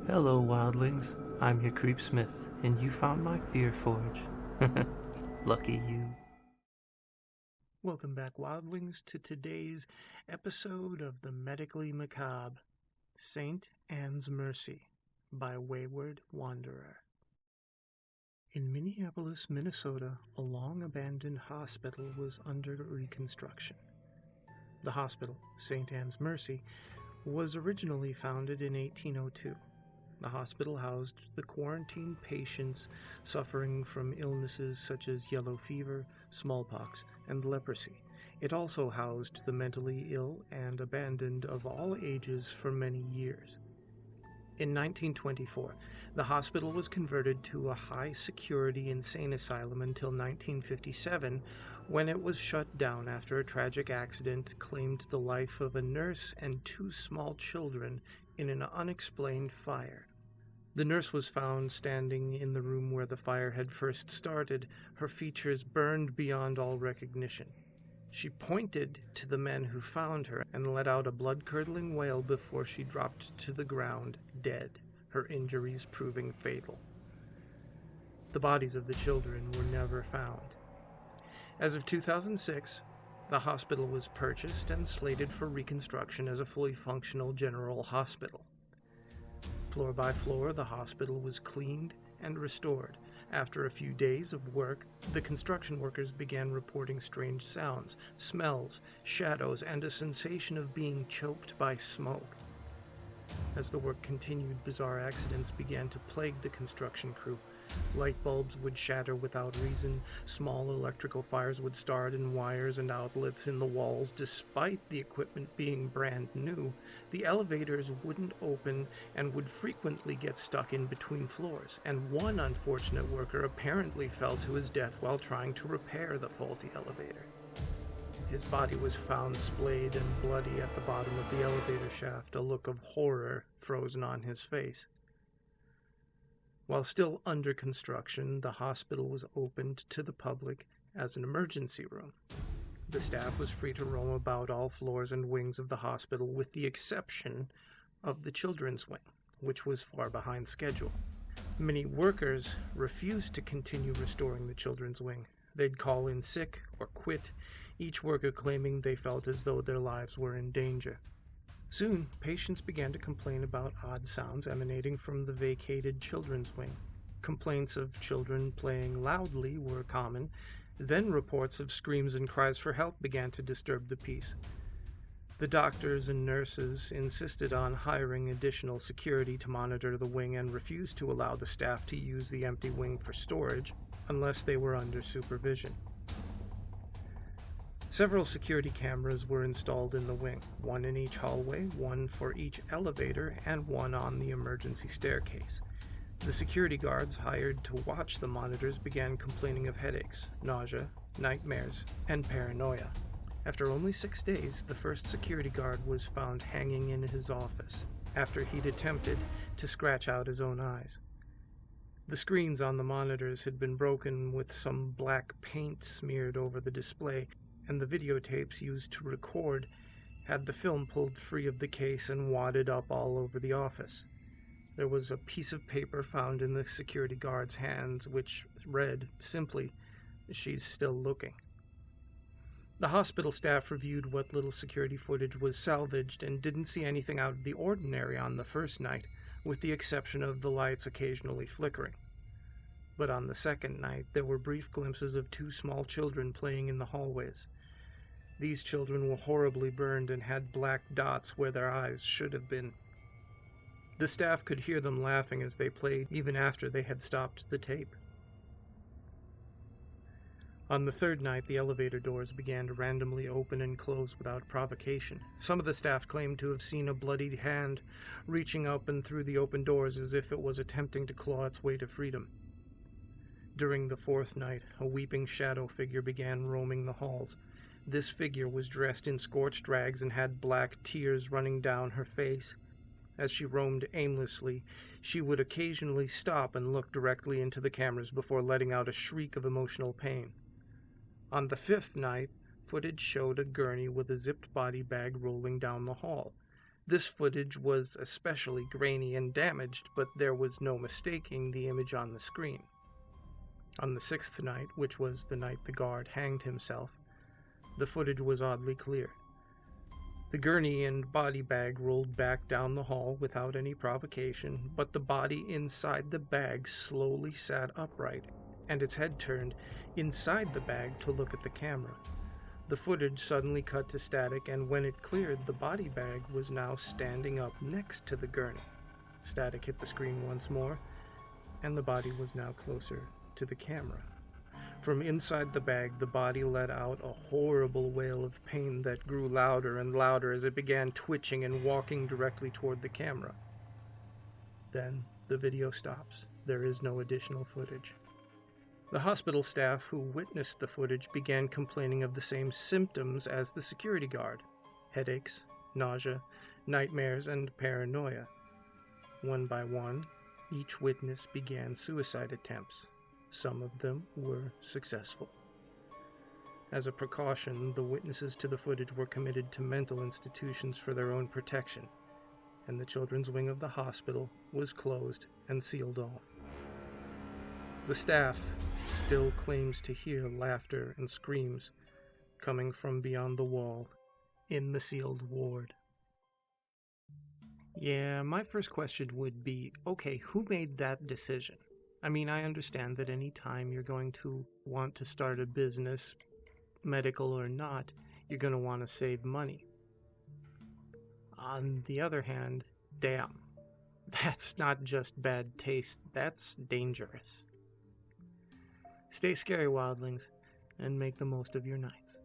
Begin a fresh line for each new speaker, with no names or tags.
Hello, wildlings. I'm your Creep Smith, and you found my Fear Forge. Lucky you. Welcome back, wildlings, to today's episode of the Medically Macabre, St. Anne's Mercy by Wayward Wanderer. In Minneapolis, Minnesota, a long-abandoned hospital was under reconstruction. The hospital, St. Anne's Mercy, was originally founded in 1802. The hospital housed the quarantined patients suffering from illnesses such as yellow fever, smallpox, and leprosy. It also housed the mentally ill and abandoned of all ages for many years. In 1924, the hospital was converted to a high-security insane asylum until 1957, when it was shut down after a tragic accident claimed the life of a nurse and two small children in an unexplained fire. The nurse was found standing in the room where the fire had first started, her features burned beyond all recognition. She pointed to the men who found her and let out a blood-curdling wail before she dropped to the ground, dead, her injuries proving fatal. The bodies of the children were never found. As of 2006, the hospital was purchased and slated for reconstruction as a fully functional general hospital. Floor by floor, the hospital was cleaned and restored. After a few days of work, the construction workers began reporting strange sounds, smells, shadows, and a sensation of being choked by smoke. As the work continued, bizarre accidents began to plague the construction crew. Light bulbs would shatter without reason, small electrical fires would start in wires and outlets in the walls. Despite the equipment being brand new, the elevators wouldn't open and would frequently get stuck in between floors, and one unfortunate worker apparently fell to his death while trying to repair the faulty elevator. His body was found splayed and bloody at the bottom of the elevator shaft, a look of horror frozen on his face. While still under construction, the hospital was opened to the public as an emergency room. The staff was free to roam about all floors and wings of the hospital, with the exception of the children's wing, which was far behind schedule. Many workers refused to continue restoring the children's wing. They'd call in sick or quit, each worker claiming they felt as though their lives were in danger. Soon, patients began to complain about odd sounds emanating from the vacated children's wing. Complaints of children playing loudly were common. Then reports of screams and cries for help began to disturb the peace. The doctors and nurses insisted on hiring additional security to monitor the wing and refused to allow the staff to use the empty wing for storage unless they were under supervision. Several security cameras were installed in the wing, one in each hallway, one for each elevator, and one on the emergency staircase. The security guards hired to watch the monitors began complaining of headaches, nausea, nightmares, and paranoia. After only 6 days, the first security guard was found hanging in his office after he'd attempted to scratch out his own eyes. The screens on the monitors had been broken with some black paint smeared over the display, and the videotapes used to record had the film pulled free of the case and wadded up all over the office. There was a piece of paper found in the security guard's hands which read simply, "She's still looking." The hospital staff reviewed what little security footage was salvaged and didn't see anything out of the ordinary on the first night, with the exception of the lights occasionally flickering. But on the second night, there were brief glimpses of two small children playing in the hallways. These children were horribly burned and had black dots where their eyes should have been. The staff could hear them laughing as they played, even after they had stopped the tape. On the third night, the elevator doors began to randomly open and close without provocation. Some of the staff claimed to have seen a bloodied hand reaching up and through the open doors as if it was attempting to claw its way to freedom. During the fourth night, a weeping shadow figure began roaming the halls. This figure was dressed in scorched rags and had black tears running down her face. As she roamed aimlessly, she would occasionally stop and look directly into the cameras before letting out a shriek of emotional pain. On the fifth night, footage showed a gurney with a zipped body bag rolling down the hall. This footage was especially grainy and damaged, but there was no mistaking the image on the screen. On the 6th night, which was the night the guard hanged himself, the footage was oddly clear. The gurney and body bag rolled back down the hall without any provocation, but the body inside the bag slowly sat upright, and its head turned inside the bag to look at the camera. The footage suddenly cut to static, and when it cleared, the body bag was now standing up next to the gurney. Static hit the screen once more, and the body was now closer to the camera. From inside the bag, the body let out a horrible wail of pain that grew louder and louder as it began twitching and walking directly toward the camera. Then the video stops. There is no additional footage. The hospital staff who witnessed the footage began complaining of the same symptoms as the security guard: headaches, nausea, nightmares, and paranoia. One by one, each witness began suicide attempts. Some of them were successful. As a precaution, the witnesses to the footage were committed to mental institutions for their own protection, and the children's wing of the hospital was closed and sealed off. The staff still claims to hear laughter and screams coming from beyond the wall in the sealed ward. Yeah, my first question would be, okay, who made that decision? I mean, I understand that any time you're going to want to start a business, medical or not, you're going to want to save money. On the other hand, damn, that's not just bad taste, that's dangerous. Stay scary, wildlings, and make the most of your nights.